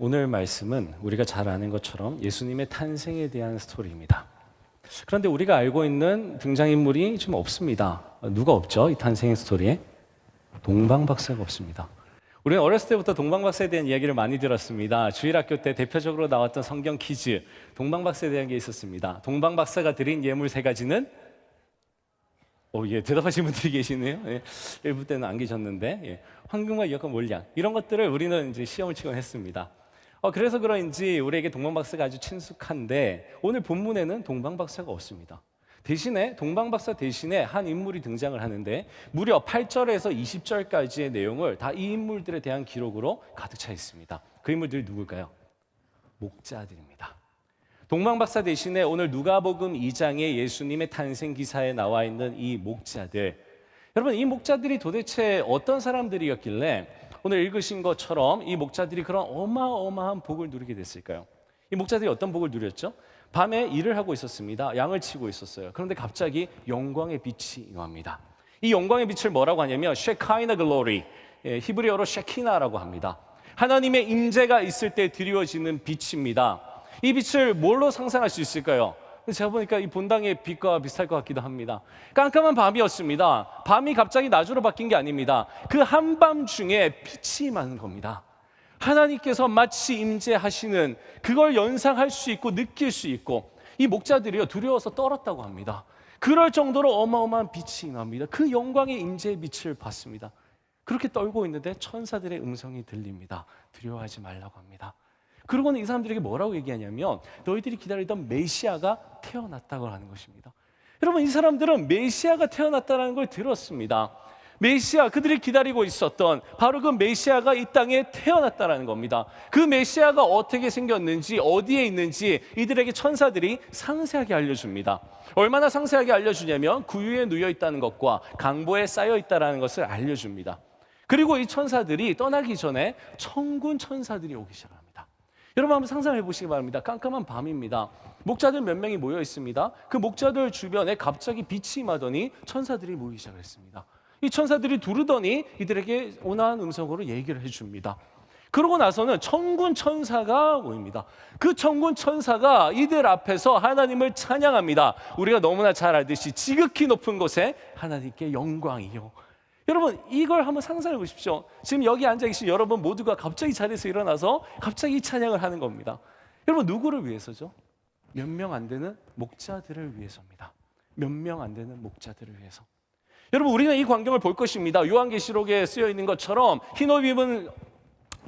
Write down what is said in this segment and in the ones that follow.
오늘 말씀은 우리가 잘 아는 것처럼 예수님의 탄생에 대한 스토리입니다. 그런데 우리가 알고 있는 등장인물이 좀 없습니다. 누가 없죠? 이 탄생 스토리에? 동방박사가 없습니다. 우리는 어렸을 때부터 동방박사에 대한 이야기를 많이 들었습니다. 주일학교 때 대표적으로 나왔던 성경 퀴즈, 동방박사에 대한 게 있었습니다. 동방박사가 드린 예물 3가지는 대답하신 분들이 계시네요. 일부 때는 안 계셨는데, 황금과 유약과 몰량, 이런 것들을 우리는 이제 시험을 치곤 했습니다. 그래서 그런지 우리에게 동방박사가 아주 친숙한데, 오늘 본문에는 동방박사가 없습니다. 대신에 동방박사 대신에 한 인물이 등장을 하는데, 무려 8절에서 20절까지의 내용을 다 이 인물들에 대한 기록으로 가득 차 있습니다. 그 인물들이 누굴까요? 목자들입니다. 동방박사 대신에 오늘 누가복음 2장의 예수님의 탄생 기사에 나와 있는 이 목자들, 여러분, 이 목자들이 도대체 어떤 사람들이었길래 오늘 읽으신 것처럼 이 목자들이 그런 어마어마한 복을 누리게 됐을까요? 이 목자들이 어떤 복을 누렸죠? 밤에 일을 하고 있었습니다. 양을 치고 있었어요. 그런데 갑자기 영광의 빛이 임합니다. 이 영광의 빛을 뭐라고 하냐면 쉐카이나 글로리, 히브리어로 쉐키나라고 합니다. 하나님의 임재가 있을 때 드리워지는 빛입니다. 이 빛을 뭘로 상상할 수 있을까요? 제가 보니까 이 본당의 빛과 비슷할 것 같기도 합니다. 깜깜한 밤이었습니다. 밤이 갑자기 낮으로 바뀐 게 아닙니다. 그 한밤중에 빛이 임하는 겁니다. 하나님께서 마치 임재하시는, 그걸 연상할 수 있고 느낄 수 있고, 이 목자들이요 두려워서 떨었다고 합니다. 그럴 정도로 어마어마한 빛이 임합니다. 그 영광의 임재의 빛을 봤습니다. 그렇게 떨고 있는데 천사들의 음성이 들립니다. 두려워하지 말라고 합니다. 그러고는 이 사람들에게 뭐라고 얘기하냐면 너희들이 기다리던 메시아가 태어났다고 하는 것입니다. 여러분, 이 사람들은 메시아가 태어났다는 걸 들었습니다. 메시아, 그들이 기다리고 있었던 바로 그 메시아가 이 땅에 태어났다는 겁니다. 그 메시아가 어떻게 생겼는지, 어디에 있는지 이들에게 천사들이 상세하게 알려줍니다. 얼마나 상세하게 알려주냐면 구유에 누워 있다는 것과 강보에 쌓여 있다는 것을 알려줍니다. 그리고 이 천사들이 떠나기 전에 천군 천사들이 오기 시작합니다. 여러분, 한번 상상해 보시기 바랍니다. 깜깜한 밤입니다. 목자들 몇 명이 모여 있습니다. 그 목자들 주변에 갑자기 빛이 임하더니 천사들이 모이기 시작했습니다. 이 천사들이 두르더니 이들에게 온화한 음성으로 얘기를 해줍니다. 그러고 나서는 천군 천사가 모입니다. 그 천군 천사가 이들 앞에서 하나님을 찬양합니다. 우리가 너무나 잘 알듯이 지극히 높은 곳에 하나님께 영광이요. 여러분, 이걸 한번 상상해 보십시오. 지금 여기 앉아 계신 여러분 모두가 갑자기 자리에서 일어나서 갑자기 이 찬양을 하는 겁니다. 여러분, 누구를 위해서죠? 몇 명 안 되는 목자들을 위해서입니다. 몇 명 안 되는 목자들을 위해서. 여러분, 우리는 이 광경을 볼 것입니다. 요한계시록에 쓰여 있는 것처럼 흰옷 입은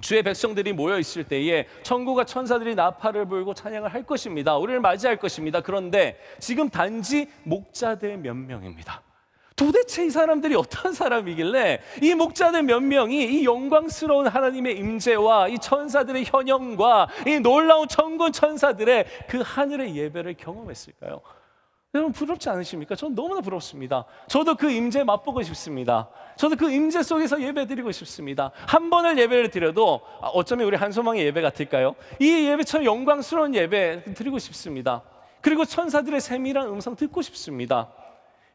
주의 백성들이 모여 있을 때에 천국과 천사들이 나팔을 불고 찬양을 할 것입니다. 우리를 맞이할 것입니다. 그런데 지금 단지 목자들 몇 명입니다. 도대체 이 사람들이 어떤 사람이길래 이 목자들 몇 명이 이 영광스러운 하나님의 임재와 이 천사들의 현영과 이 놀라운 천군 천사들의 그 하늘의 예배를 경험했을까요? 여러분, 부럽지 않으십니까? 저는 너무나 부럽습니다. 저도 그 임재 맛보고 싶습니다. 저도 그 임재 속에서 예배 드리고 싶습니다. 한 번을 예배를 드려도 어쩌면 우리 한소망의 예배 같을까요? 이 예배처럼 영광스러운 예배 드리고 싶습니다. 그리고 천사들의 세밀한 음성 듣고 싶습니다.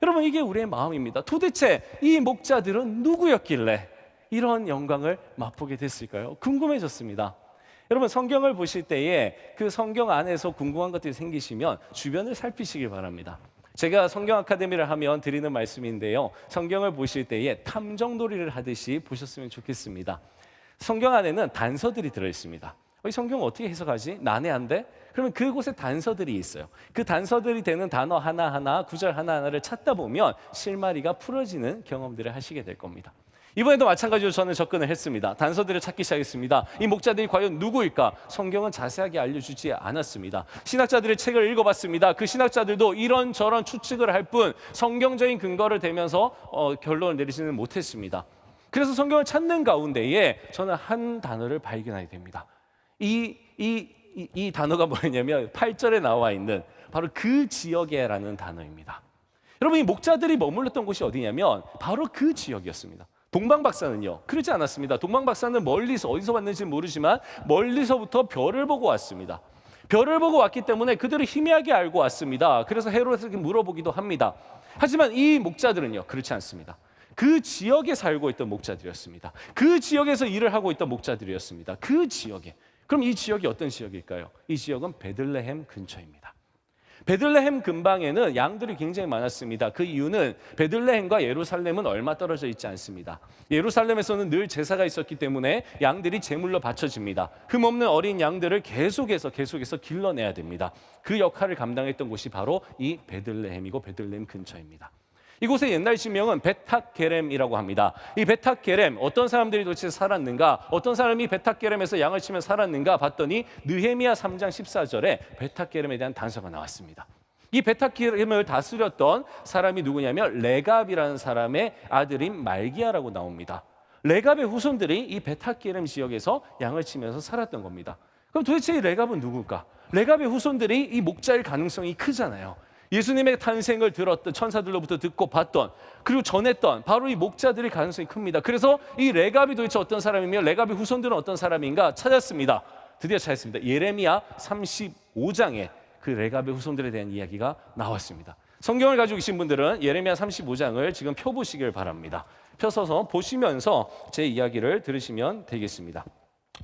여러분, 이게 우리의 마음입니다. 도대체 이 목자들은 누구였길래 이런 영광을 맛보게 됐을까요? 궁금해졌습니다. 여러분, 성경을 보실 때에 그 성경 안에서 궁금한 것들이 생기시면 주변을 살피시길 바랍니다. 제가 성경 아카데미를 하면 드리는 말씀인데요, 성경을 보실 때에 탐정놀이를 하듯이 보셨으면 좋겠습니다. 성경 안에는 단서들이 들어있습니다. 이 성경 어떻게 해석하지? 난해한데? 그러면 그곳에 단서들이 있어요. 그 단서들이 되는 단어 하나하나, 구절 하나하나를 찾다 보면 실마리가 풀어지는 경험들을 하시게 될 겁니다. 이번에도 마찬가지로 저는 접근을 했습니다. 단서들을 찾기 시작했습니다. 이 목자들이 과연 누구일까? 성경은 자세하게 알려주지 않았습니다. 신학자들의 책을 읽어봤습니다. 그 신학자들도 이런저런 추측을 할 뿐 성경적인 근거를 대면서 결론을 내리지는 못했습니다. 그래서 성경을 찾는 가운데에 저는 한 단어를 발견하게 됩니다. 이 단어가 뭐냐면 8절에 나와 있는 바로 그 지역에라는 단어입니다. 여러분, 이 목자들이 머물렀던 곳이 어디냐면 바로 그 지역이었습니다. 동방박사는요, 그러지 않았습니다. 동방박사는 멀리서, 어디서 왔는지 모르지만 멀리서부터 별을 보고 왔습니다. 별을 보고 왔기 때문에 그들을 희미하게 알고 왔습니다. 그래서 헤롯에게 물어보기도 합니다. 하지만 이 목자들은요, 그렇지 않습니다. 그 지역에 살고 있던 목자들이었습니다. 그 지역에서 일을 하고 있던 목자들이었습니다. 그 지역에. 그럼 이 지역이 어떤 지역일까요? 이 지역은 베들레헴 근처입니다. 베들레헴 근방에는 양들이 굉장히 많았습니다. 그 이유는 베들레헴과 예루살렘은 얼마 떨어져 있지 않습니다. 예루살렘에서는 늘 제사가 있었기 때문에 양들이 제물로 바쳐집니다. 흠없는 어린 양들을 계속해서 길러내야 됩니다. 그 역할을 감당했던 곳이 바로 이 베들레헴이고 베들레헴 근처입니다. 이곳의 옛날 지명은 베탁게렘이라고 합니다. 이 베탁게렘, 어떤 사람들이 도대체 살았는가, 어떤 사람이 베탁게렘에서 양을 치며 살았는가 봤더니 느헤미야 3장 14절에 베탁게렘에 대한 단서가 나왔습니다. 이 베탁게렘을 다스렸던 사람이 누구냐면 레갑이라는 사람의 아들인 말기야라고 나옵니다. 레갑의 후손들이 이 베탁게렘 지역에서 양을 치면서 살았던 겁니다. 그럼 도대체 이 레갑은 누굴까? 레갑의 후손들이 이 목자일 가능성이 크잖아요. 예수님의 탄생을 들었던 천사들로부터 듣고 봤던, 그리고 전했던 바로 이 목자들의 가능성이 큽니다. 그래서 이 레갑이 도대체 어떤 사람이며 레갑의 후손들은 어떤 사람인가 찾았습니다. 드디어 찾았습니다. 예레미야 35장에 그 레갑의 후손들에 대한 이야기가 나왔습니다. 성경을 가지고 계신 분들은 예레미야 35장을 지금 펴보시길 바랍니다. 펴서서 보시면서 제 이야기를 들으시면 되겠습니다.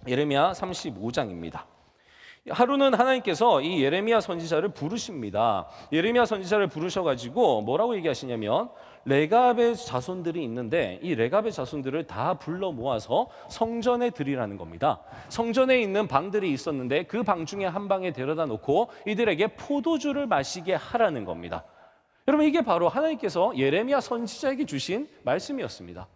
예레미야 35장입니다. 하루는 하나님께서 이 예레미야 선지자를 부르십니다. 예레미야 선지자를 부르셔가지고 뭐라고 얘기하시냐면 레갑의 자손들이 있는데 이 레갑의 자손들을 다 불러 모아서 성전에 드리라는 겁니다. 성전에 있는 방들이 있었는데 그 방 중에 한 방에 데려다 놓고 이들에게 포도주를 마시게 하라는 겁니다. 여러분, 이게 바로 하나님께서 예레미야 선지자에게 주신 말씀이었습니다.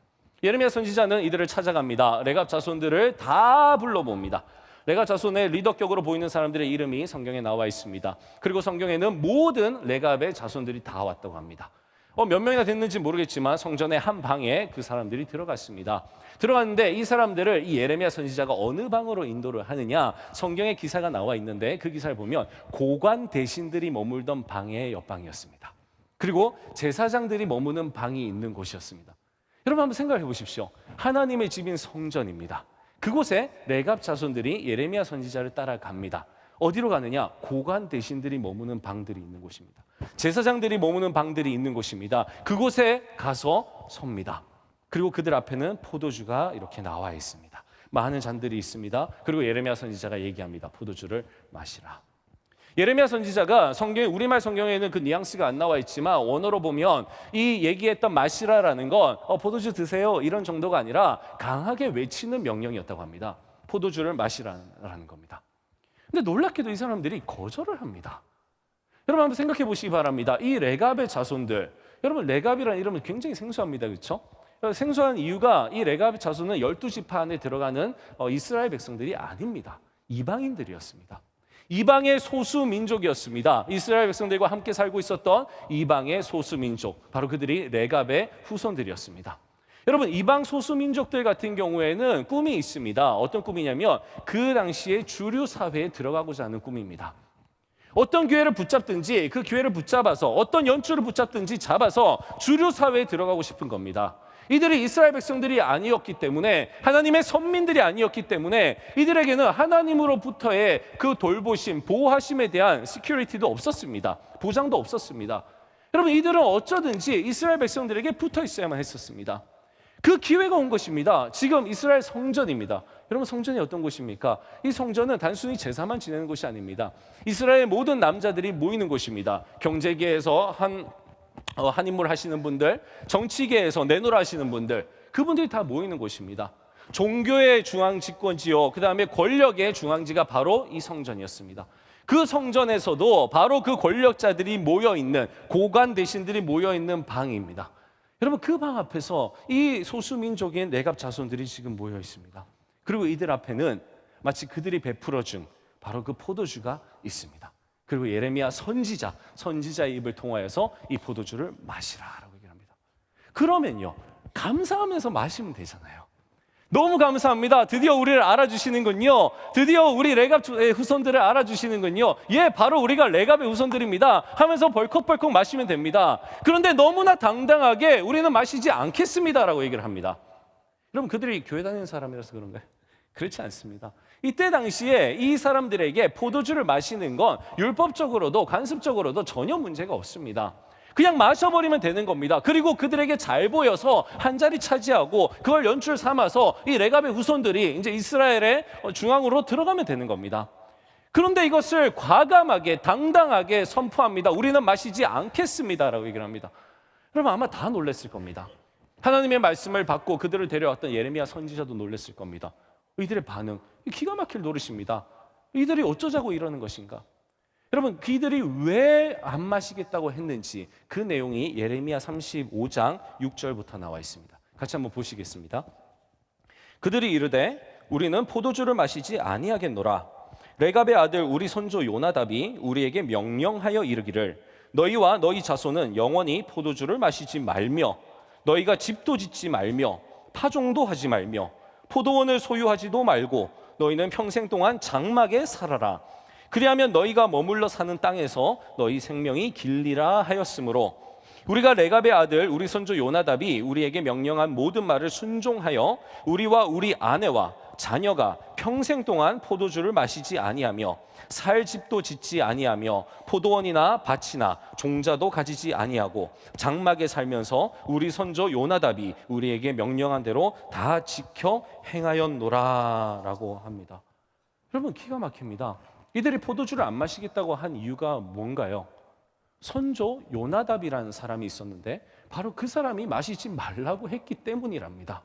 예레미야 선지자는 이들을 찾아갑니다. 레갑 자손들을 다 불러 모읍니다. 레갑 자손의 리더격으로 보이는 사람들의 이름이 성경에 나와 있습니다. 그리고 성경에는 모든 레갑의 자손들이 다 왔다고 합니다. 몇 명이나 됐는지 모르겠지만 성전의 한 방에 그 사람들이 들어갔습니다. 들어갔는데 이 사람들을 이 예레미야 선지자가 어느 방으로 인도를 하느냐, 성경에 기사가 나와 있는데 그 기사를 보면 고관 대신들이 머물던 방의 옆방이었습니다. 그리고 제사장들이 머무는 방이 있는 곳이었습니다. 여러분, 한번 생각해 보십시오. 하나님의 집인 성전입니다. 그곳에 레갑 자손들이 예레미야 선지자를 따라갑니다. 어디로 가느냐? 고관 대신들이 머무는 방들이 있는 곳입니다. 제사장들이 머무는 방들이 있는 곳입니다. 그곳에 가서 섭니다. 그리고 그들 앞에는 포도주가 이렇게 나와 있습니다. 많은 잔들이 있습니다. 그리고 예레미야 선지자가 얘기합니다. 포도주를 마시라. 예레미야 선지자가 성경에, 우리말 성경에는 그 뉘앙스가 안 나와 있지만 원어로 보면 이 얘기했던 마시라라는 건 포도주 드세요 이런 정도가 아니라 강하게 외치는 명령이었다고 합니다. 포도주를 마시라는 겁니다. 근데 놀랍게도 이 사람들이 거절을 합니다. 여러분, 한번 생각해 보시기 바랍니다. 이 레갑의 자손들, 여러분, 레갑이라는 이름은 굉장히 생소합니다. 그렇죠? 생소한 이유가 이 레갑의 자손은 12지파 안에 들어가는 이스라엘 백성들이 아닙니다. 이방인들이었습니다. 이방의 소수 민족이었습니다. 이스라엘 백성들과 함께 살고 있었던 이방의 소수 민족, 바로 그들이 레갑의 후손들이었습니다. 여러분, 이방 소수 민족들 같은 경우에는 꿈이 있습니다. 어떤 꿈이냐면 그 당시에 주류 사회에 들어가고자 하는 꿈입니다. 어떤 교회를 붙잡든지 그 교회를 붙잡아서, 어떤 연주를 붙잡든지 잡아서 주류 사회에 들어가고 싶은 겁니다. 이들이 이스라엘 백성들이 아니었기 때문에, 하나님의 선민들이 아니었기 때문에 이들에게는 하나님으로부터의 그 돌보심, 보호하심에 대한 시큐리티도 없었습니다. 보장도 없었습니다. 여러분, 이들은 어쩌든지 이스라엘 백성들에게 붙어 있어야만 했었습니다. 그 기회가 온 것입니다. 지금 이스라엘 성전입니다. 여러분, 성전이 어떤 곳입니까? 이 성전은 단순히 제사만 지내는 곳이 아닙니다. 이스라엘 모든 남자들이 모이는 곳입니다. 경제계에서 한 인물 하시는 분들, 정치계에서 내노라 하시는 분들, 그분들이 다 모이는 곳입니다. 종교의 중앙 집권지요, 그 다음에 권력의 중앙지가 바로 이 성전이었습니다. 그 성전에서도 바로 그 권력자들이 모여있는, 고관 대신들이 모여있는 방입니다. 여러분, 그 방 앞에서 이 소수민족인 레갑 자손들이 지금 모여 있습니다. 그리고 이들 앞에는 마치 그들이 베풀어준 바로 그 포도주가 있습니다. 그리고 예레미야 선지자의 입을 통하여서 이 포도주를 마시라라고 얘기를 합니다. 그러면요, 감사하면서 마시면 되잖아요. 너무 감사합니다. 드디어 우리를 알아주시는군요. 드디어 우리 레갑의 후손들을 알아주시는군요. 예, 바로 우리가 레갑의 후손들입니다 하면서 벌컥벌컥 마시면 됩니다. 그런데 너무나 당당하게 우리는 마시지 않겠습니다라고 얘기를 합니다. 여러분, 그들이 교회 다니는 사람이라서 그런가요? 그렇지 않습니다. 이때 당시에 이 사람들에게 포도주를 마시는 건 율법적으로도 관습적으로도 전혀 문제가 없습니다. 그냥 마셔버리면 되는 겁니다. 그리고 그들에게 잘 보여서 한 자리 차지하고 그걸 연출 삼아서 이 레갑의 후손들이 이제 이스라엘의 중앙으로 들어가면 되는 겁니다. 그런데 이것을 과감하게 당당하게 선포합니다. 우리는 마시지 않겠습니다라고 얘기를 합니다. 여러분 아마 다 놀랐을 겁니다. 하나님의 말씀을 받고 그들을 데려왔던 예레미야 선지자도 놀랐을 겁니다. 이들의 반응, 기가 막힐 노릇입니다. 이들이 어쩌자고 이러는 것인가? 여러분 그들이 왜 안 마시겠다고 했는지 그 내용이 예레미야 35장 6절부터 나와 있습니다. 같이 한번 보시겠습니다. 그들이 이르되 우리는 포도주를 마시지 아니하겠노라. 레갑의 아들 우리 선조 요나답이 우리에게 명령하여 이르기를 너희와 너희 자손은 영원히 포도주를 마시지 말며 너희가 집도 짓지 말며 파종도 하지 말며 포도원을 소유하지도 말고 너희는 평생 동안 장막에 살아라. 그리하면 너희가 머물러 사는 땅에서 너희 생명이 길리라 하였으므로 우리가 레갑의 아들 우리 선조 요나답이 우리에게 명령한 모든 말을 순종하여 우리와 우리 아내와 자녀가 평생 동안 포도주를 마시지 아니하며 살 집도 짓지 아니하며 포도원이나 밭이나 종자도 가지지 아니하고 장막에 살면서 우리 선조 요나답이 우리에게 명령한 대로 다 지켜 행하였노라라고 합니다. 여러분 기가 막힙니다. 이들이 포도주를 안 마시겠다고 한 이유가 뭔가요? 선조 요나답이라는 사람이 있었는데 바로 그 사람이 마시지 말라고 했기 때문이랍니다.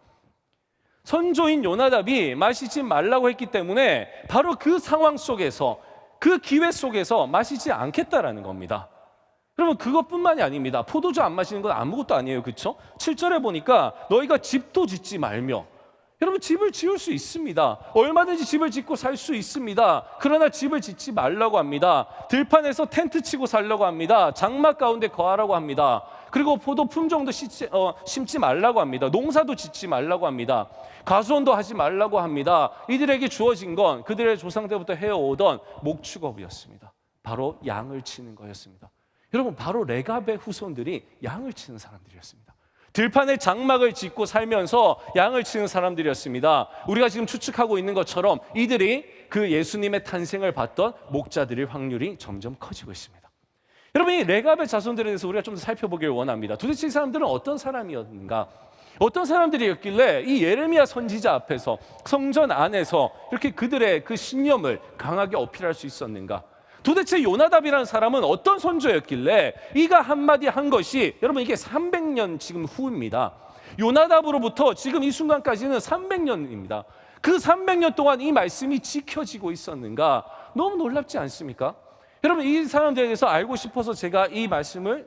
선조인 요나답이 마시지 말라고 했기 때문에 바로 그 상황 속에서 그 기회 속에서 마시지 않겠다라는 겁니다. 여러분 그것뿐만이 아닙니다. 포도주 안 마시는 건 아무것도 아니에요. 그렇죠? 7절에 보니까 너희가 집도 짓지 말며 여러분 집을 지을 수 있습니다. 얼마든지 집을 짓고 살 수 있습니다. 그러나 집을 짓지 말라고 합니다. 들판에서 텐트 치고 살라고 합니다. 장막 가운데 거하라고 합니다. 그리고 포도 품종도 심지 말라고 합니다. 농사도 짓지 말라고 합니다. 가수원도 하지 말라고 합니다. 이들에게 주어진 건 그들의 조상 때부터 해오던 목축업이었습니다. 바로 양을 치는 거였습니다. 여러분 바로 레갑의 후손들이 양을 치는 사람들이었습니다. 들판에 장막을 짓고 살면서 양을 치는 사람들이었습니다. 우리가 지금 추측하고 있는 것처럼 이들이 그 예수님의 탄생을 봤던 목자들일 확률이 점점 커지고 있습니다. 여러분 이 레갑의 자손들에 대해서 우리가 좀 더 살펴보기를 원합니다. 도대체 이 사람들은 어떤 사람이었는가? 어떤 사람들이었길래 이 예레미야 선지자 앞에서 성전 안에서 이렇게 그들의 그 신념을 강하게 어필할 수 있었는가? 도대체 요나답이라는 사람은 어떤 선조였길래 이가 한마디 한 것이 여러분 이게 300년 지금 후입니다. 요나답으로부터 지금 이 순간까지는 300년입니다. 그 300년 동안 이 말씀이 지켜지고 있었는가? 너무 놀랍지 않습니까? 여러분 이 사람들에 대해서 알고 싶어서 제가 이 말씀을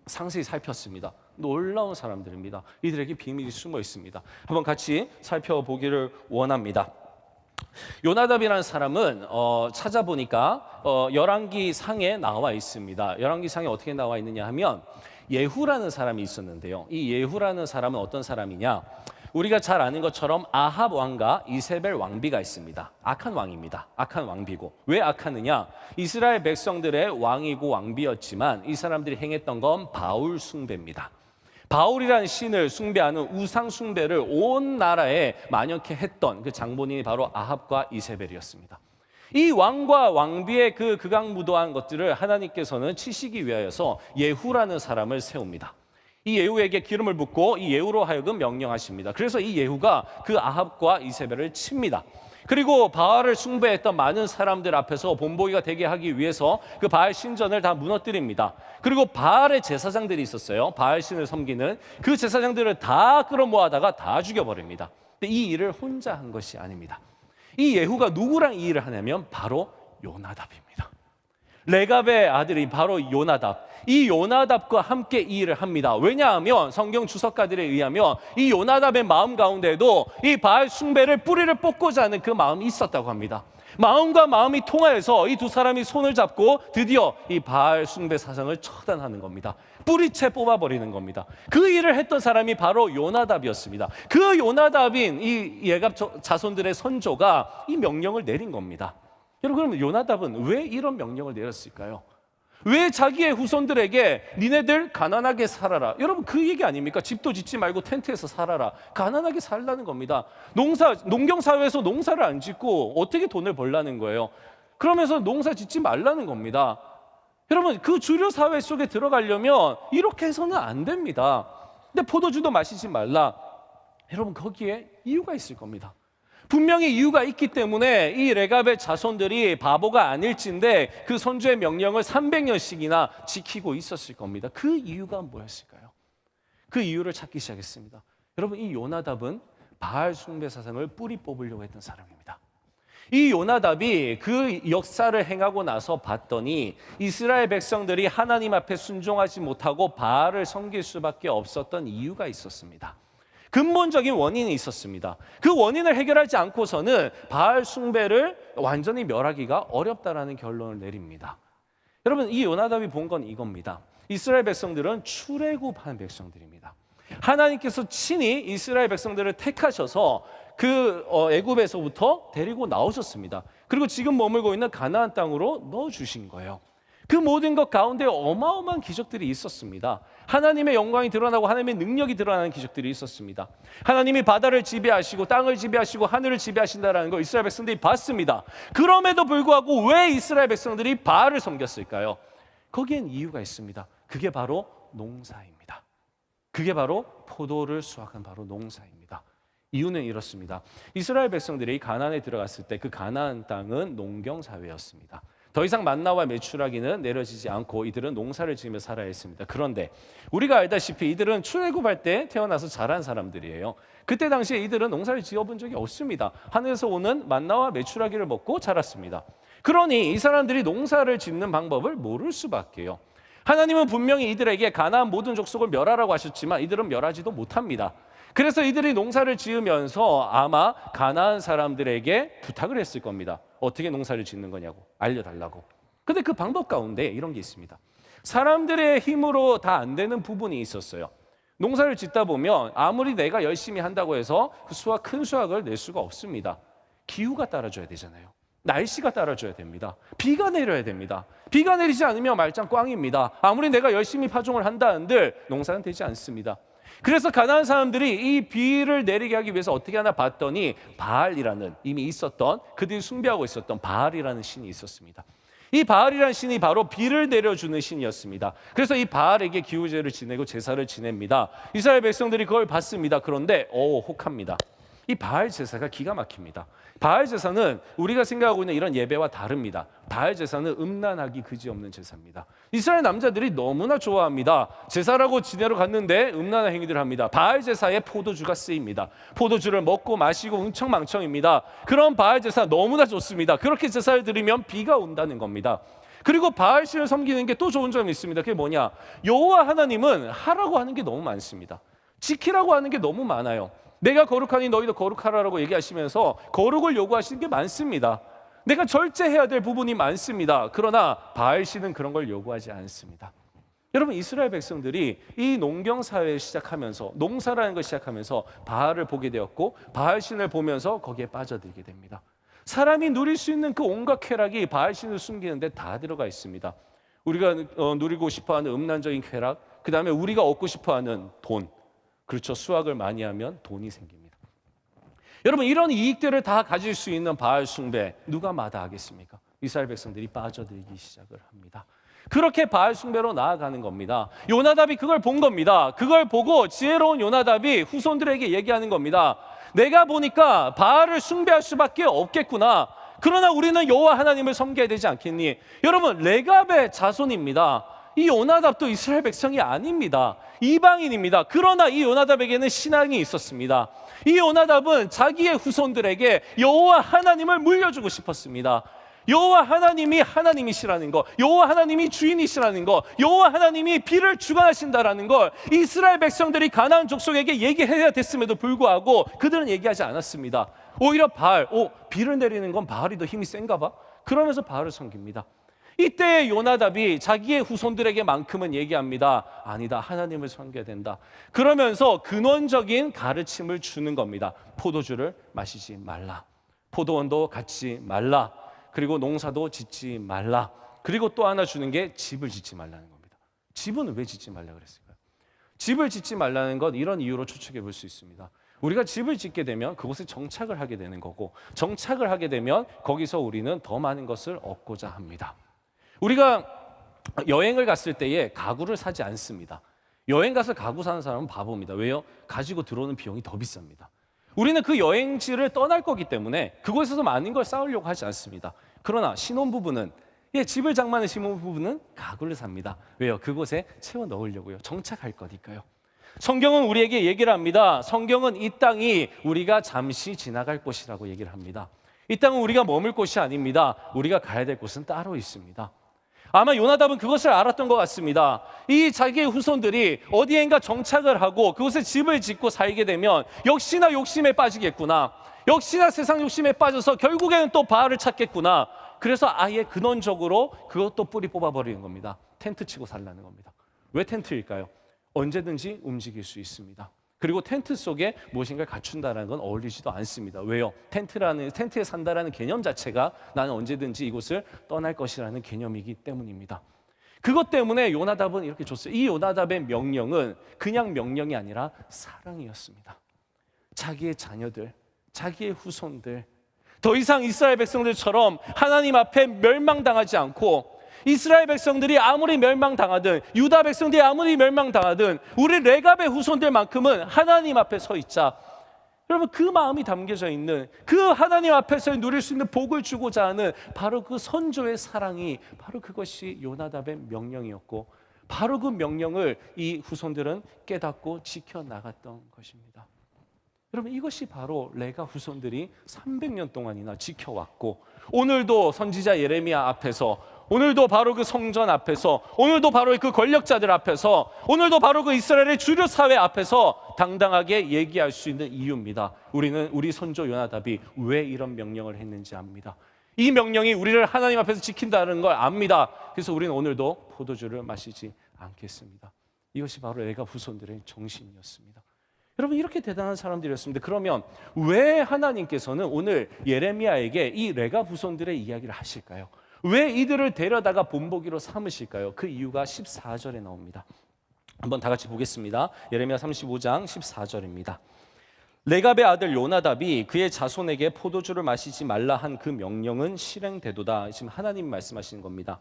상세히 살폈습니다. 놀라운 사람들입니다. 이들에게 비밀이 숨어 있습니다. 한번 같이 살펴보기를 원합니다. 요나답이라는 사람은 찾아보니까 열왕기 상에 나와 있습니다. 열왕기 상에 어떻게 나와 있느냐 하면 예후라는 사람이 있었는데요. 이 예후라는 사람은 어떤 사람이냐? 우리가 잘 아는 것처럼 아합 왕과 이세벨 왕비가 있습니다. 악한 왕입니다. 악한 왕비고. 왜 악하느냐? 이스라엘 백성들의 왕이고 왕비였지만 이 사람들이 행했던 건 바울 숭배입니다. 바울이라는 신을 숭배하는 우상 숭배를 온 나라에 만연케 했던 그 장본인이 바로 아합과 이세벨이었습니다. 이 왕과 왕비의 그 극악무도한 것들을 하나님께서는 치시기 위하여서 예후라는 사람을 세웁니다. 이 예후에게 기름을 붓고 이 예후로 하여금 명령하십니다. 그래서 이 예후가 그 아합과 이세벨을 칩니다. 그리고 바알을 숭배했던 많은 사람들 앞에서 본보기가 되게 하기 위해서 그 바알 신전을 다 무너뜨립니다. 그리고 바알의 제사장들이 있었어요. 바알 신을 섬기는 그 제사장들을 다 끌어모아다가 다 죽여버립니다. 근데 이 일을 혼자 한 것이 아닙니다. 이 예후가 누구랑 이 일을 하냐면 바로 요나답입니다. 레갑의 아들이 바로 요나답. 이 요나답과 함께 이 일을 합니다. 왜냐하면 성경 주석가들에 의하면 이 요나답의 마음 가운데도 이 바알 숭배를 뿌리를 뽑고자 하는 그 마음이 있었다고 합니다. 마음과 마음이 통하여서 이 두 사람이 손을 잡고 드디어 이 바알 숭배 사상을 처단하는 겁니다. 뿌리채 뽑아버리는 겁니다. 그 일을 했던 사람이 바로 요나답이었습니다. 그 요나답인 이 예갑 자손들의 선조가 이 명령을 내린 겁니다. 여러분 그러면 요나답은 왜 이런 명령을 내렸을까요? 왜 자기의 후손들에게 니네들 가난하게 살아라. 여러분 그 얘기 아닙니까? 집도 짓지 말고 텐트에서 살아라. 가난하게 살라는 겁니다. 농경사회에서 농사를 안 짓고 어떻게 돈을 벌라는 거예요? 그러면서 농사 짓지 말라는 겁니다. 여러분, 그 주류 사회 속에 들어가려면 이렇게 해서는 안 됩니다. 근데 포도주도 마시지 말라. 여러분, 거기에 이유가 있을 겁니다. 분명히 이유가 있기 때문에 이 레갑의 자손들이 바보가 아닐진데 그 선주의 명령을 300년씩이나 지키고 있었을 겁니다. 그 이유가 뭐였을까요? 그 이유를 찾기 시작했습니다. 여러분, 이 요나답은 바알 숭배 사상을 뿌리 뽑으려고 했던 사람입니다. 이 요나답이 그 역사를 행하고 나서 봤더니 이스라엘 백성들이 하나님 앞에 순종하지 못하고 바알을 섬길 수밖에 없었던 이유가 있었습니다. 근본적인 원인이 있었습니다. 그 원인을 해결하지 않고서는 바알 숭배를 완전히 멸하기가 어렵다라는 결론을 내립니다. 여러분, 이 요나답이 본 건 이겁니다. 이스라엘 백성들은 출애굽한 백성들입니다. 하나님께서 친히 이스라엘 백성들을 택하셔서 그 애굽에서부터 데리고 나오셨습니다. 그리고 지금 머물고 있는 가나안 땅으로 넣어주신 거예요. 그 모든 것 가운데 어마어마한 기적들이 있었습니다. 하나님의 영광이 드러나고 하나님의 능력이 드러나는 기적들이 있었습니다. 하나님이 바다를 지배하시고 땅을 지배하시고 하늘을 지배하신다는 걸 이스라엘 백성들이 봤습니다. 그럼에도 불구하고 왜 이스라엘 백성들이 바알을 섬겼을까요? 거기엔 이유가 있습니다. 그게 바로 농사입니다. 그게 바로 포도를 수확한 바로 농사입니다. 이유는 이렇습니다. 이스라엘 백성들이 가나안에 들어갔을 때 그 가나안 땅은 농경 사회였습니다. 더 이상 만나와 메추라기는 내려지지 않고 이들은 농사를 지으며 살아야 했습니다. 그런데 우리가 알다시피 이들은 출애굽할 때 태어나서 자란 사람들이에요. 그때 당시에 이들은 농사를 지어본 적이 없습니다. 하늘에서 오는 만나와 메추라기를 먹고 자랐습니다. 그러니 이 사람들이 농사를 짓는 방법을 모를 수밖에요. 하나님은 분명히 이들에게 가나안 모든 족속을 멸하라고 하셨지만 이들은 멸하지도 못합니다. 그래서 이들이 농사를 지으면서 아마 가나안 사람들에게 부탁을 했을 겁니다. 어떻게 농사를 짓는 거냐고 알려달라고. 근데 그 방법 가운데 이런 게 있습니다. 사람들의 힘으로 다 안 되는 부분이 있었어요. 농사를 짓다 보면 아무리 내가 열심히 한다고 해서 그 큰 수확을 낼 수가 없습니다. 기후가 따라줘야 되잖아요. 날씨가 따라줘야 됩니다. 비가 내려야 됩니다. 비가 내리지 않으면 말짱 꽝입니다. 아무리 내가 열심히 파종을 한다 한들 농사는 되지 않습니다. 그래서 가나안 사람들이 이 비를 내리게 하기 위해서 어떻게 하나 봤더니 바알이라는 이미 있었던 그들이 숭배하고 있었던 바알이라는 신이 있었습니다. 이 바알이라는 신이 바로 비를 내려주는 신이었습니다. 그래서 이 바알에게 기후제를 지내고 제사를 지냅니다. 이스라엘 백성들이 그걸 봤습니다. 그런데 혹합니다. 이 바알 제사가 기가 막힙니다. 바알 제사는 우리가 생각하고 있는 이런 예배와 다릅니다. 바알 제사는 음란하기 그지없는 제사입니다. 이스라엘 남자들이 너무나 좋아합니다. 제사라고 지내러 갔는데 음란한 행위들을 합니다. 바알 제사에 포도주가 쓰입니다. 포도주를 먹고 마시고 흥청망청입니다. 그런 바알 제사 너무나 좋습니다. 그렇게 제사를 드리면 비가 온다는 겁니다. 그리고 바알 신을 섬기는 게 또 좋은 점이 있습니다. 그게 뭐냐? 여호와 하나님은 하라고 하는 게 너무 많습니다. 지키라고 하는 게 너무 많아요. 내가 거룩하니 너희도 거룩하라고 얘기하시면서 거룩을 요구하시는 게 많습니다. 내가 절제해야 될 부분이 많습니다. 그러나 바알 신은 그런 걸 요구하지 않습니다. 여러분, 이스라엘 백성들이 이 농경 사회를 시작하면서 농사라는 걸 시작하면서 바알을 보게 되었고 바알 신을 보면서 거기에 빠져들게 됩니다. 사람이 누릴 수 있는 그 온갖 쾌락이 바알 신을 숨기는 데 다 들어가 있습니다. 우리가 누리고 싶어하는 음란적인 쾌락, 그 다음에 우리가 얻고 싶어하는 돈, 그렇죠. 수확을 많이 하면 돈이 생깁니다. 여러분, 이런 이익들을 다 가질 수 있는 바알 숭배 누가 마다하겠습니까? 이스라엘 백성들이 빠져들기 시작을 합니다. 그렇게 바알 숭배로 나아가는 겁니다. 요나답이 그걸 본 겁니다. 그걸 보고 지혜로운 요나답이 후손들에게 얘기하는 겁니다. 내가 보니까 바알을 숭배할 수밖에 없겠구나. 그러나 우리는 여호와 하나님을 섬겨야 되지 않겠니? 여러분, 레갑의 자손입니다. 이 요나답도 이스라엘 백성이 아닙니다. 이방인입니다. 그러나 이 요나답에게는 신앙이 있었습니다. 이 요나답은 자기의 후손들에게 여호와 하나님을 물려주고 싶었습니다. 여호와 하나님이 하나님이시라는 거, 여호와 하나님이 주인이시라는 거, 여호와 하나님이 비를 주관하신다라는 걸 이스라엘 백성들이 가나안 족속에게 얘기해야 됐음에도 불구하고 그들은 얘기하지 않았습니다. 오히려 바알, 비를 내리는 건 바알이 더 힘이 센가 봐? 그러면서 바알을 섬깁니다. 이때 요나답이 자기의 후손들에게만큼은 얘기합니다. 아니다, 하나님을 섬겨야 된다. 그러면서 근원적인 가르침을 주는 겁니다. 포도주를 마시지 말라. 포도원도 갖지 말라. 그리고 농사도 짓지 말라. 그리고 또 하나 주는 게 집을 짓지 말라는 겁니다. 집은 왜 짓지 말라 그랬을까요? 집을 짓지 말라는 건 이런 이유로 추측해 볼 수 있습니다. 우리가 집을 짓게 되면 그곳에 정착을 하게 되는 거고, 정착을 하게 되면 거기서 우리는 더 많은 것을 얻고자 합니다. 우리가 여행을 갔을 때에 가구를 사지 않습니다. 여행 가서 가구 사는 사람은 바보입니다. 왜요? 가지고 들어오는 비용이 더 비쌉니다. 우리는 그 여행지를 떠날 거기 때문에 그곳에서 많은 걸 쌓으려고 하지 않습니다. 그러나 신혼부부는 집을 장만한 신혼부부는 가구를 삽니다. 왜요? 그곳에 채워 넣으려고요. 정착할 거니까요. 성경은 우리에게 얘기를 합니다. 성경은 이 땅이 우리가 잠시 지나갈 곳이라고 얘기를 합니다. 이 땅은 우리가 머물 곳이 아닙니다. 우리가 가야 될 곳은 따로 있습니다. 아마 요나답은 그것을 알았던 것 같습니다. 이 자기의 후손들이 어디엔가 정착을 하고 그곳에 집을 짓고 살게 되면 역시나 욕심에 빠지겠구나. 역시나 세상 욕심에 빠져서 결국에는 또 바알을 찾겠구나. 그래서 아예 근원적으로 그것도 뿌리 뽑아버리는 겁니다. 텐트 치고 살라는 겁니다. 왜 텐트일까요? 언제든지 움직일 수 있습니다. 그리고 텐트 속에 무엇인가를 갖춘다는 건 어울리지도 않습니다. 왜요? 텐트에 산다라는 개념 자체가 나는 언제든지 이곳을 떠날 것이라는 개념이기 때문입니다. 그것 때문에 요나답은 이렇게 줬어요. 이 요나답의 명령은 그냥 명령이 아니라 사랑이었습니다. 자기의 자녀들, 자기의 후손들, 더 이상 이스라엘 백성들처럼 하나님 앞에 멸망당하지 않고 이스라엘 백성들이 아무리 멸망당하든 유다 백성들이 아무리 멸망당하든 우리 레갑의 후손들만큼은 하나님 앞에 서 있자. 여러분 그 마음이 담겨져 있는 그 하나님 앞에서 누릴 수 있는 복을 주고자 하는 바로 그 선조의 사랑이 바로 그것이 요나답의 명령이었고 바로 그 명령을 이 후손들은 깨닫고 지켜나갔던 것입니다. 여러분 이것이 바로 레가 후손들이 300년 동안이나 지켜왔고 오늘도 선지자 예레미야 앞에서 오늘도 바로 그 성전 앞에서 오늘도 바로 그 권력자들 앞에서 오늘도 바로 그 이스라엘의 주류 사회 앞에서 당당하게 얘기할 수 있는 이유입니다. 우리는 우리 선조 요나답이 왜 이런 명령을 했는지 압니다. 이 명령이 우리를 하나님 앞에서 지킨다는 걸 압니다. 그래서 우리는 오늘도 포도주를 마시지 않겠습니다. 이것이 바로 레가 후손들의 정신이었습니다. 여러분 이렇게 대단한 사람들이었습니다. 그러면 왜 하나님께서는 오늘 예레미야에게 이 레가 후손들의 이야기를 하실까요? 왜 이들을 데려다가 본보기로 삼으실까요? 그 이유가 14절에 나옵니다. 한번 다 같이 보겠습니다. 예레미야 35장 14절입니다. 레갑의 아들 요나답이 그의 자손에게 포도주를 마시지 말라 한 그 명령은 실행되도다. 지금 하나님 말씀하시는 겁니다.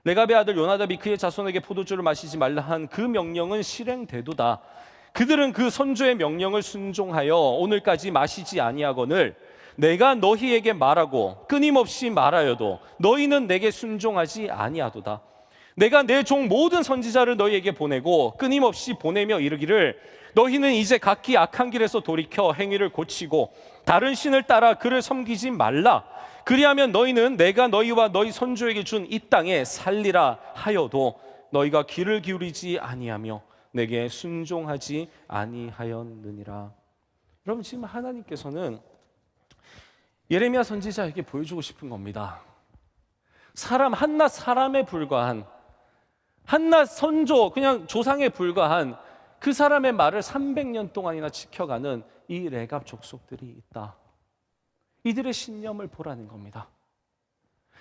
레갑의 아들 요나답이 그의 자손에게 포도주를 마시지 말라 한 그 명령은 실행되도다. 그들은 그 선조의 명령을 순종하여 오늘까지 마시지 아니하거늘 내가 너희에게 말하고 끊임없이 말하여도 너희는 내게 순종하지 아니하도다. 내가 내 종 모든 선지자를 너희에게 보내고 끊임없이 보내며 이르기를 너희는 이제 각기 악한 길에서 돌이켜 행위를 고치고 다른 신을 따라 그를 섬기지 말라. 그리하면 너희는 내가 너희와 너희 선조에게 준 이 땅에 살리라 하여도 너희가 귀를 기울이지 아니하며 내게 순종하지 아니하였느니라. 여러분 지금 하나님께서는 예레미야 선지자에게 보여주고 싶은 겁니다. 한낱 사람에 불과한 한낱 선조 그냥 조상에 불과한 그 사람의 말을 300년 동안이나 지켜가는 이 레갑 족속들이 있다. 이들의 신념을 보라는 겁니다.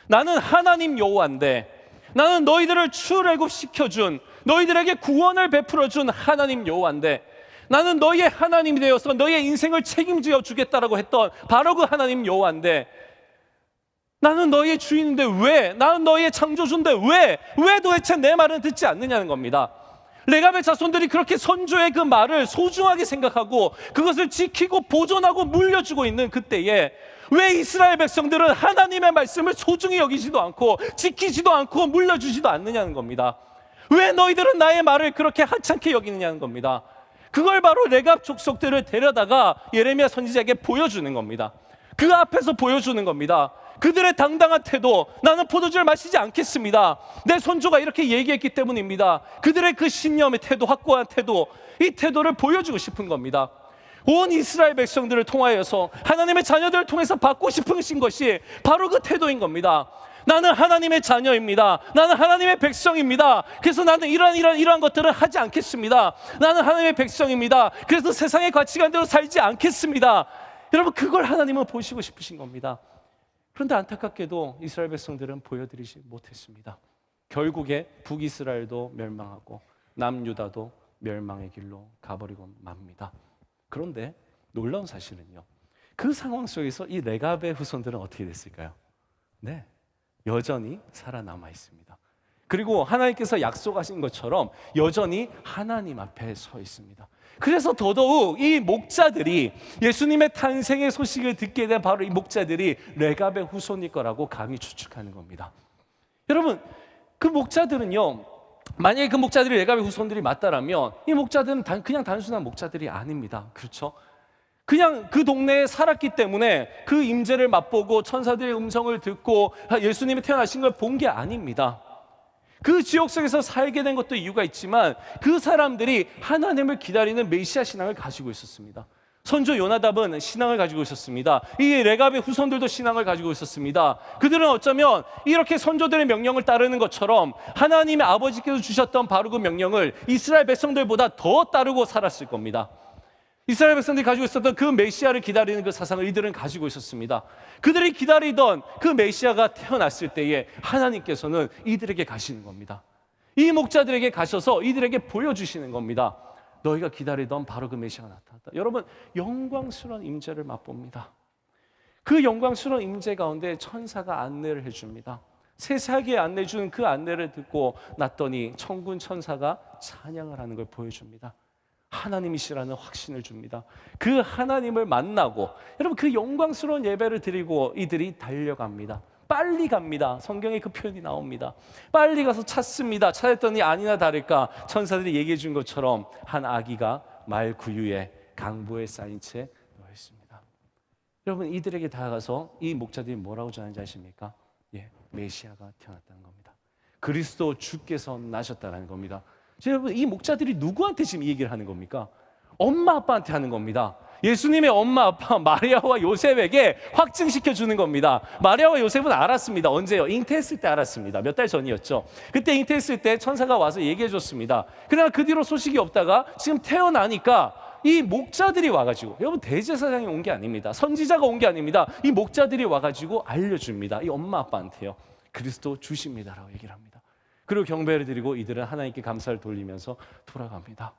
나는 하나님 여호와인데 나는 너희들을 출애굽시켜준 너희들에게 구원을 베풀어준 하나님 여호와인데 나는 너희의 하나님이 되어서 너희의 인생을 책임져 주겠다라고 했던 바로 그 하나님 여호와인데 나는 너희의 주인인데 왜? 나는 너희의 창조주인데 왜 도대체 내 말은 듣지 않느냐는 겁니다. 레갑의 자손들이 그렇게 선조의 그 말을 소중하게 생각하고 그것을 지키고 보존하고 물려주고 있는 그때에 왜 이스라엘 백성들은 하나님의 말씀을 소중히 여기지도 않고 지키지도 않고 물려주지도 않느냐는 겁니다. 왜 너희들은 나의 말을 그렇게 하찮게 여기느냐는 겁니다. 그걸 바로 레갑 족속들을 데려다가 예레미야 선지자에게 보여주는 겁니다. 그 앞에서 보여주는 겁니다. 그들의 당당한 태도, 나는 포도주를 마시지 않겠습니다. 내 선조가 이렇게 얘기했기 때문입니다. 그들의 그 신념의 태도, 확고한 태도, 이 태도를 보여주고 싶은 겁니다. 온 이스라엘 백성들을 통하여서 하나님의 자녀들을 통해서 받고 싶으신 것이 바로 그 태도인 겁니다. 나는 하나님의 자녀입니다. 나는 하나님의 백성입니다. 그래서 나는 이러한 것들을 하지 않겠습니다. 나는 하나님의 백성입니다. 그래서 세상의 가치관대로 살지 않겠습니다. 여러분 그걸 하나님은 보시고 싶으신 겁니다. 그런데 안타깝게도 이스라엘 백성들은 보여드리지 못했습니다. 결국에 북이스라엘도 멸망하고 남유다도 멸망의 길로 가버리고 맙니다. 그런데 놀라운 사실은요, 그 상황 속에서 이 레갑의 후손들은 어떻게 됐을까요? 네, 여전히 살아남아 있습니다. 그리고 하나님께서 약속하신 것처럼 여전히 하나님 앞에 서 있습니다. 그래서 더더욱 이 목자들이 예수님의 탄생의 소식을 듣게 된 바로 이 목자들이 레갑의 후손일 거라고 감히 추측하는 겁니다. 여러분, 그 목자들은요, 만약에 그 목자들이 레갑의 후손들이 맞다라면 이 목자들은 그냥 단순한 목자들이 아닙니다. 그렇죠? 그냥 그 동네에 살았기 때문에 그 임재를 맛보고 천사들의 음성을 듣고 예수님이 태어나신 걸 본 게 아닙니다. 그 지역 속에서 살게 된 것도 이유가 있지만 그 사람들이 하나님을 기다리는 메시아 신앙을 가지고 있었습니다. 선조 요나답은 신앙을 가지고 있었습니다. 이 레갑의 후손들도 신앙을 가지고 있었습니다. 그들은 어쩌면 이렇게 선조들의 명령을 따르는 것처럼 하나님의 아버지께서 주셨던 바로 그 명령을 이스라엘 백성들보다 더 따르고 살았을 겁니다. 이스라엘 백성들이 가지고 있었던 그 메시아를 기다리는 그 사상을 이들은 가지고 있었습니다. 그들이 기다리던 그 메시아가 태어났을 때에 하나님께서는 이들에게 가시는 겁니다. 이 목자들에게 가셔서 이들에게 보여주시는 겁니다. 너희가 기다리던 바로 그 메시아가 나타났다. 여러분, 영광스러운 임재를 맛봅니다. 그 영광스러운 임재 가운데 천사가 안내를 해줍니다. 세세하게 안내주는 그 안내를 듣고 났더니 천군 천사가 찬양을 하는 걸 보여줍니다. 하나님이시라는 확신을 줍니다. 그 하나님을 만나고 여러분 그 영광스러운 예배를 드리고 이들이 달려갑니다. 빨리 갑니다. 성경에 그 표현이 나옵니다. 빨리 가서 찾습니다. 찾았더니 아니나 다를까 천사들이 얘기해 준 것처럼 한 아기가 말 구유에 강보에 쌓인 채 누워 있습니다. 여러분 이들에게 다가가서 이 목자들이 뭐라고 전하는지 아십니까? 메시아가 태어났다는 겁니다. 그리스도 주께서 나셨다는 겁니다. 여러분 이 목자들이 누구한테 지금 이 얘기를 하는 겁니까? 엄마 아빠한테 하는 겁니다. 예수님의 엄마 아빠 마리아와 요셉에게 확증시켜 주는 겁니다. 마리아와 요셉은 알았습니다. 언제요? 잉태했을 때 알았습니다. 몇 달 전이었죠. 그때 잉태했을 때 천사가 와서 얘기해 줬습니다. 그러나 그 뒤로 소식이 없다가 지금 태어나니까 이 목자들이 와가지고, 여러분 대제사장이 온 게 아닙니다. 선지자가 온 게 아닙니다. 이 목자들이 와가지고 알려줍니다. 이 엄마 아빠한테요. 그리스도 주십니다라고 얘기를 합니다. 그리고 경배를 드리고 이들은 하나님께 감사를 돌리면서 돌아갑니다.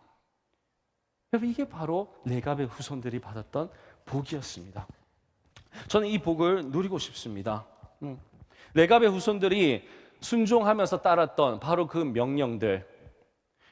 여러분 이게 바로 레갑의 후손들이 받았던 복이었습니다. 저는 이 복을 누리고 싶습니다. 레갑의 후손들이 순종하면서 따랐던 바로 그 명령들,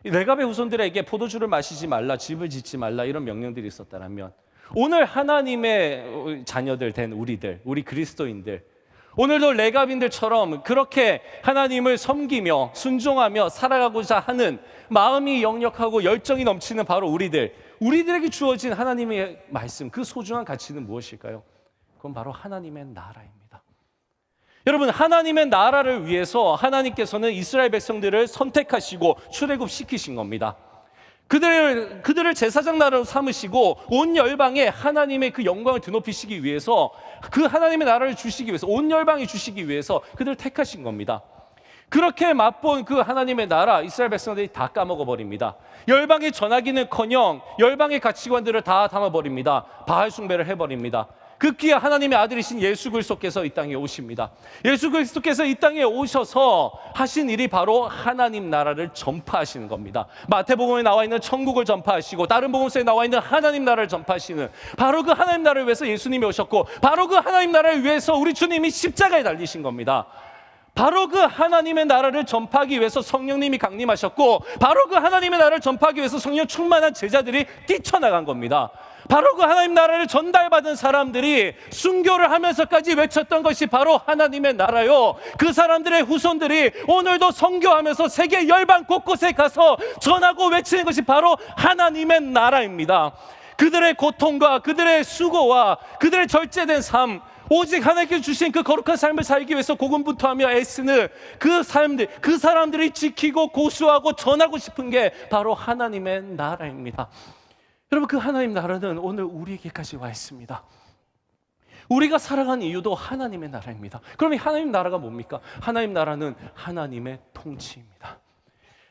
레갑의 후손들에게 포도주를 마시지 말라, 집을 짓지 말라 이런 명령들이 있었다면 오늘 하나님의 자녀들 된 우리 그리스도인들, 오늘도 레갑인들처럼 그렇게 하나님을 섬기며 순종하며 살아가고자 하는 마음이 역력하고 열정이 넘치는 바로 우리들에게 주어진 하나님의 말씀, 그 소중한 가치는 무엇일까요? 그건 바로 하나님의 나라입니다. 여러분 하나님의 나라를 위해서 하나님께서는 이스라엘 백성들을 선택하시고 출애굽시키신 겁니다. 그들을 제사장 나라로 삼으시고 온 열방에 하나님의 그 영광을 드높이시기 위해서, 그 하나님의 나라를 주시기 위해서, 온 열방에 주시기 위해서 그들을 택하신 겁니다. 그렇게 맛본 그 하나님의 나라 이스라엘 백성들이 다 까먹어버립니다. 열방에 전하기는커녕 열방의 가치관들을 다 담아버립니다. 바알 숭배를 해버립니다. 급기야 하나님의 아들이신 예수 그리스도께서 이 땅에 오십니다. 예수 그리스도께서 이 땅에 오셔서 하신 일이 바로 하나님 나라를 전파하시는 겁니다. 마태복음에 나와 있는 천국을 전파하시고 다른 복음서에 나와 있는 하나님 나라를 전파하시는, 바로 그 하나님 나라를 위해서 예수님이 오셨고 바로 그 하나님 나라를 위해서 우리 주님이 십자가에 달리신 겁니다. 바로 그 하나님의 나라를 전파하기 위해서 성령님이 강림하셨고 바로 그 하나님의 나라를 전파하기 위해서 성령 충만한 제자들이 뛰쳐나간 겁니다. 바로 그 하나님 나라를 전달받은 사람들이 순교를 하면서까지 외쳤던 것이 바로 하나님의 나라요. 그 사람들의 후손들이 오늘도 선교하면서 세계 열방 곳곳에 가서 전하고 외치는 것이 바로 하나님의 나라입니다. 그들의 고통과 그들의 수고와 그들의 절제된 삶, 오직 하나님께서 주신 그 거룩한 삶을 살기 위해서 고군분투하며 애쓰는 그 사람들이 지키고 고수하고 전하고 싶은 게 바로 하나님의 나라입니다. 여러분 그 하나님 나라는 오늘 우리에게까지 와 있습니다. 우리가 살아가는 이유도 하나님의 나라입니다. 그럼 이 하나님 나라가 뭡니까? 하나님 나라는 하나님의 통치입니다.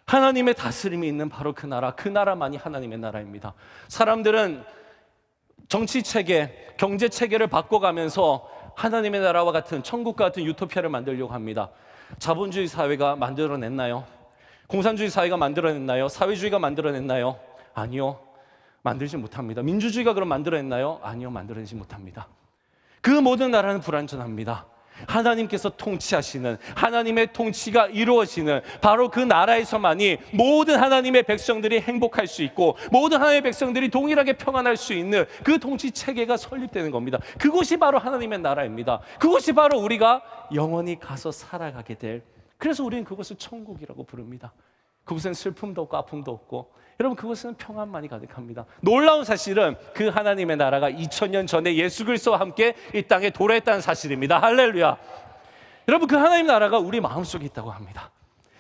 하나님의 다스림이 있는 바로 그 나라만이 하나님의 나라입니다. 사람들은 정치 체계, 경제 체계를 바꿔가면서 하나님의 나라와 같은 천국과 같은 유토피아를 만들려고 합니다. 자본주의 사회가 만들어냈나요? 공산주의 사회가 만들어냈나요? 사회주의가 만들어냈나요? 아니요, 만들지 못합니다. 민주주의가 그럼 만들어냈나요? 아니요, 만들어내지 못합니다. 그 모든 나라는 불완전합니다. 하나님께서 통치하시는, 하나님의 통치가 이루어지는 바로 그 나라에서만이 모든 하나님의 백성들이 행복할 수 있고 모든 하나님의 백성들이 동일하게 평안할 수 있는 그 통치 체계가 설립되는 겁니다. 그곳이 바로 하나님의 나라입니다. 그곳이 바로 우리가 영원히 가서 살아가게 될, 그래서 우리는 그것을 천국이라고 부릅니다. 그곳은 슬픔도 없고 아픔도 없고, 여러분 그것은 평안만이 가득합니다. 놀라운 사실은 그 하나님의 나라가 2000년 전에 예수 그리스도와 함께 이 땅에 도래했다는 사실입니다. 할렐루야. 여러분 그 하나님 나라가 우리 마음속에 있다고 합니다.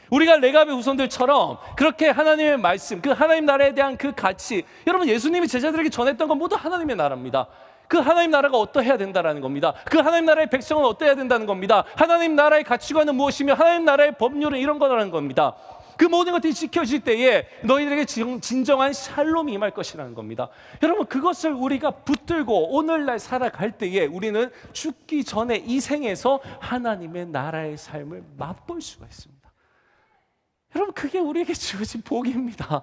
우리가 레갑의 후손들처럼 그렇게 하나님의 말씀, 그 하나님 나라에 대한 그 가치, 여러분 예수님이 제자들에게 전했던 건 모두 하나님의 나라입니다. 그 하나님 나라가 어떠해야 된다는 겁니다. 그 하나님 나라의 백성은 어떠해야 된다는 겁니다. 하나님 나라의 가치관은 무엇이며 하나님 나라의 법률은 이런 거라는 겁니다. 그 모든 것들이 지켜질 때에 너희들에게 진정한 샬롬이 임할 것이라는 겁니다. 여러분 그것을 우리가 붙들고 오늘날 살아갈 때에 우리는 죽기 전에 이 생에서 하나님의 나라의 삶을 맛볼 수가 있습니다. 여러분 그게 우리에게 주어진 복입니다.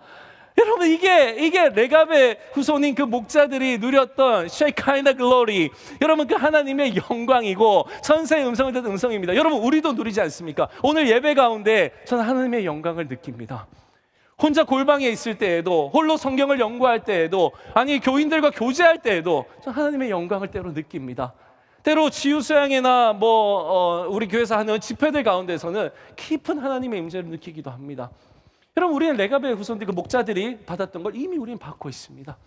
여러분 이게 레갑의 후손인 그 목자들이 누렸던 쉐이카이나 글로리, 여러분 그 하나님의 영광이고 천사의 음성을 듣는 음성입니다. 여러분 우리도 누리지 않습니까? 오늘 예배 가운데 저는 하나님의 영광을 느낍니다. 혼자 골방에 있을 때에도, 홀로 성경을 연구할 때에도, 아니 교인들과 교제할 때에도 저는 하나님의 영광을 때로 느낍니다. 때로 지우수양이나 우리 교회에서 하는 집회들 가운데서는 깊은 하나님의 임재를 느끼기도 합니다. 여러분 우리는 레갑의 후손들, 그 목자들이 받았던 걸 이미 우리는 받고 있습니다.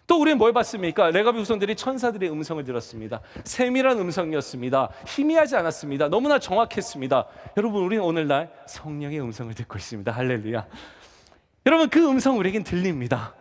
또 우리는 뭘 받습니까? 레갑의 후손들이 천사들의 음성을 들었습니다. 세밀한 음성이었습니다. 희미하지 않았습니다. 너무나 정확했습니다. 여러분 우리는 오늘날 성령의 음성을 듣고 있습니다. 할렐루야. 여러분 그 음성 우리에겐 들립니다.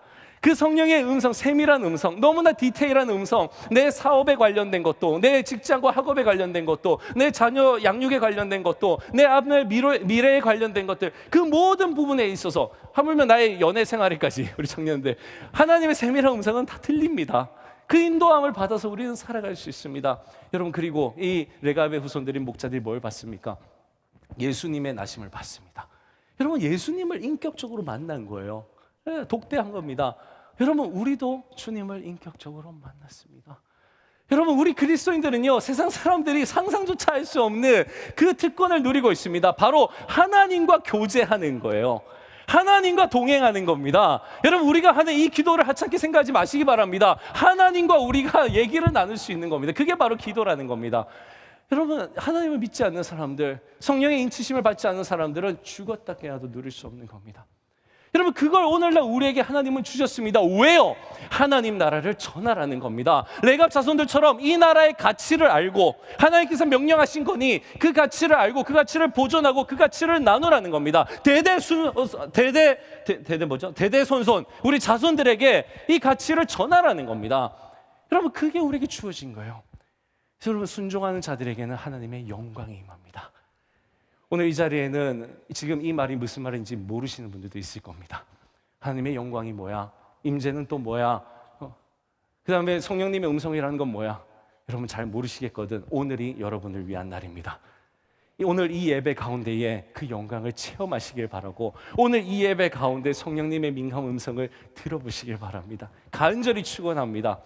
그 성령의 음성, 세밀한 음성, 너무나 디테일한 음성, 내 사업에 관련된 것도, 내 직장과 학업에 관련된 것도, 내 자녀 양육에 관련된 것도, 내 앞날 미래에 관련된 것들, 그 모든 부분에 있어서 하물며 나의 연애 생활에까지 우리 청년들 하나님의 세밀한 음성은 다 들립니다. 그 인도함을 받아서 우리는 살아갈 수 있습니다. 여러분 그리고 이 레갑의 후손들인 목자들이 뭘 받습니까? 예수님의 나심을 받습니다. 여러분 예수님을 인격적으로 만난 거예요. 독대한 겁니다. 여러분 우리도 주님을 인격적으로 만났습니다. 여러분 우리 그리스도인들은요 세상 사람들이 상상조차 할 수 없는 그 특권을 누리고 있습니다. 바로 하나님과 교제하는 거예요. 하나님과 동행하는 겁니다. 여러분 우리가 하는 이 기도를 하찮게 생각하지 마시기 바랍니다. 하나님과 우리가 얘기를 나눌 수 있는 겁니다. 그게 바로 기도라는 겁니다. 여러분 하나님을 믿지 않는 사람들, 성령의 인치심을 받지 않는 사람들은 죽었다 깨어도 누릴 수 없는 겁니다. 여러분 그걸 오늘날 우리에게 하나님은 주셨습니다. 왜요? 하나님 나라를 전하라는 겁니다. 레갑 자손들처럼 이 나라의 가치를 알고 하나님께서 명령하신 거니 그 가치를 알고 그 가치를 보존하고 그 가치를 나누라는 겁니다. 대대손손 우리 자손들에게 이 가치를 전하라는 겁니다. 여러분 그게 우리에게 주어진 거예요. 여러분 순종하는 자들에게는 하나님의 영광이 임합니다. 오늘 이 자리에는 지금 이 말이 무슨 말인지 모르시는 분들도 있을 겁니다. 하나님의 영광이 뭐야? 임재는 또 뭐야? 그 다음에 성령님의 음성이라는 건 뭐야? 여러분 잘 모르시겠거든. 오늘이 여러분을 위한 날입니다. 오늘 이 예배 가운데에 그 영광을 체험하시길 바라고, 오늘 이 예배 가운데 성령님의 민감 음성을 들어보시길 바랍니다. 간절히 축원합니다.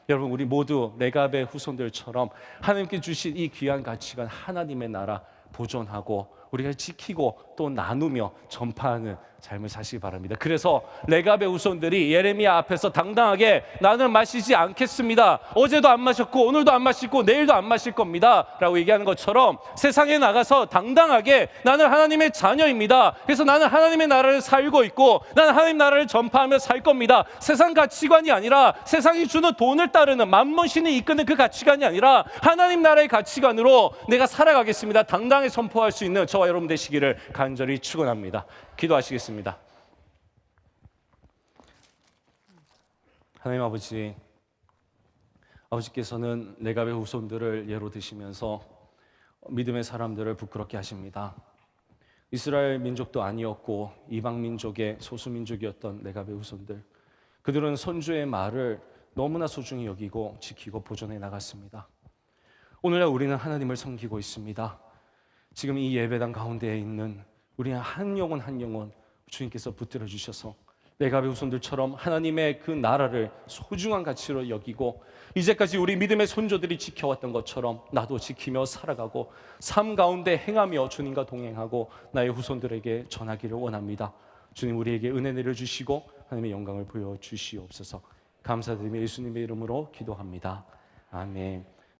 여러분 우리 모두 레갑의 후손들처럼 하나님께 주신 이 귀한 가치관 하나님의 나라 보존하고 우리가 지키고 또 나누며 전파하는 삶을 사시기 바랍니다. 그래서 레갑의 후손들이 예레미야 앞에서 당당하게 나는 마시지 않겠습니다. 어제도 안 마셨고 오늘도 안 마시고 내일도 안 마실 겁니다 라고 얘기하는 것처럼 세상에 나가서 당당하게 나는 하나님의 자녀입니다. 그래서 나는 하나님의 나라를 살고 있고 나는 하나님 나라를 전파하며 살 겁니다. 세상 가치관이 아니라 세상이 주는 돈을 따르는 만몬신이 이끄는 그 가치관이 아니라 하나님 나라의 가치관으로 내가 살아가겠습니다. 당당히 선포할 수 있는 저와 여러분 되시기를 간절히 축원합니다. 기도하시겠습니다. 하나님 아버지께서는 레갑의 후손들을 예로 드시면서 믿음의 사람들을 부끄럽게 하십니다. 이스라엘 민족도 아니었고 이방 민족의 소수 민족이었던 레갑의 후손들, 그들은 선주의 말을 너무나 소중히 여기고 지키고 보존해 나갔습니다. 오늘날 우리는 하나님을 섬기고 있습니다. 지금 이 예배당 가운데에 있는 우리 한 영혼 한 영혼 주님께서 붙들어 주셔서 레갑의 후손들처럼 하나님의 그 나라를 소중한 가치로 여기고 이제까지 우리 믿음의 손조들이 지켜왔던 것처럼 나도 지키며 살아가고 삶 가운데 행하며 주님과 동행하고 나의 후손들에게 전하기를 원합니다. 주님, 우리에게 은혜 내려주시고 하나님의 영광을 보여주시옵소서. 감사드리며 예수님의 이름으로 기도합니다. 아멘.